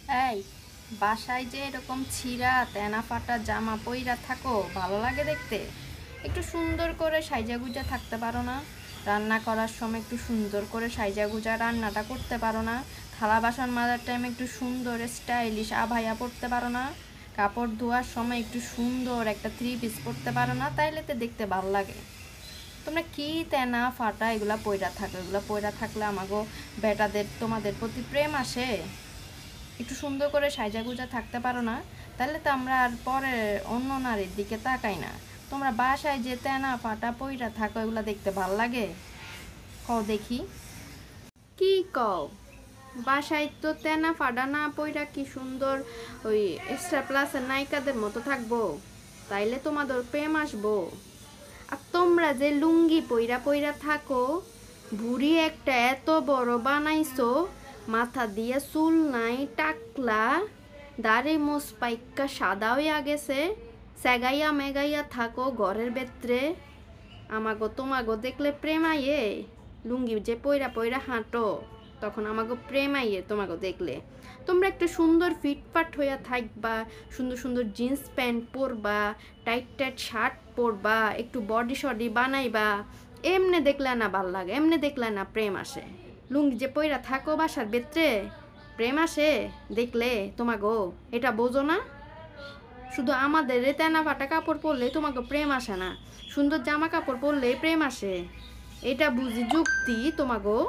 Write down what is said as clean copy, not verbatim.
এই বাসায় যে এরকম ছিঁড়া তেনা ফাটা জামা পইরা থাকো ভালো লাগে দেখতে? একটু সুন্দর করে সাইজা গুজা থাকতে পারো না? রান্না করার সময় একটু সুন্দর করে সাইজা গুজা রান্নাটা করতে পারো না? থালা বাসন মাজার টাইমে একটু সুন্দর স্টাইলিশ আভাইয়া পরতে পারো না? কাপড় ধোয়ার সময় একটু সুন্দর একটা থ্রি পিস পরতে পারো না? তাইলে তো দেখতে ভালো লাগে। তোমরা কি তেনা ফাটা এগুলা পইরা থাকো? এগুলা পইরা থাকলে আমাগো বেটাদের তোমাদের প্রতি প্রেম আসে? একটু সুন্দর করে সাইজা গুজা থাকতে পারো না? তাহলে তো আমরা আর পরে অন্য নারীর দিকে তাকাই না। তোমরা বাসায় যে তেনা ফাটা পইরা থাকো এগুলা দেখতে ভাল লাগে? কও দেখি। কি কও? বাসায় তো তেনা ফাটা না পইরা কি সুন্দর ওই স্টার প্লাসের নায়িকাদের মতো থাকবো? তাইলে তোমাদের প্রেম আসবো? আর তোমরা যে লুঙ্গি পইরা পইরা থাকো, ভুঁড়ি একটা এত বড় বানাইছো, মাথা দিয়ে চুল নাই, টাকলা, দাড়ি মুছ পাইক্কা সাদা হইয়া গেছে, সেগাইয়া মেগাইয়া থাকো ঘরের ভেতরে। আমাগো তোমাগো দেখলে প্রেম আইয়ে? লুঙ্গি যে পইরা পইরা হাঁটো, তখন আমাগো প্রেম আইয়ে তোমাগো দেখলে? তোমরা একটু সুন্দর ফিটফাট হইয়া থাকবা, সুন্দর সুন্দর জিন্স প্যান্ট পরবা, টাইট টাইট শার্ট পরবা, একটু বডি শডি বানাইবা, এমনে দেখলে না ভাল লাগে, এমনে দেখলে না প্রেম আসে? লুঙ্গি যে পইরা থাকো বাসার ভেতরে, প্রেম আসে দেখলে তোমাগো? এটা বোঝো না? শুধু আমাদের তেনা ফাটা কাপড় পরলে তোমাকে প্রেম আসে না, সুন্দর জামা কাপড় পরলে প্রেম আসে। এটা বুঝি যুক্তি তোমাগো?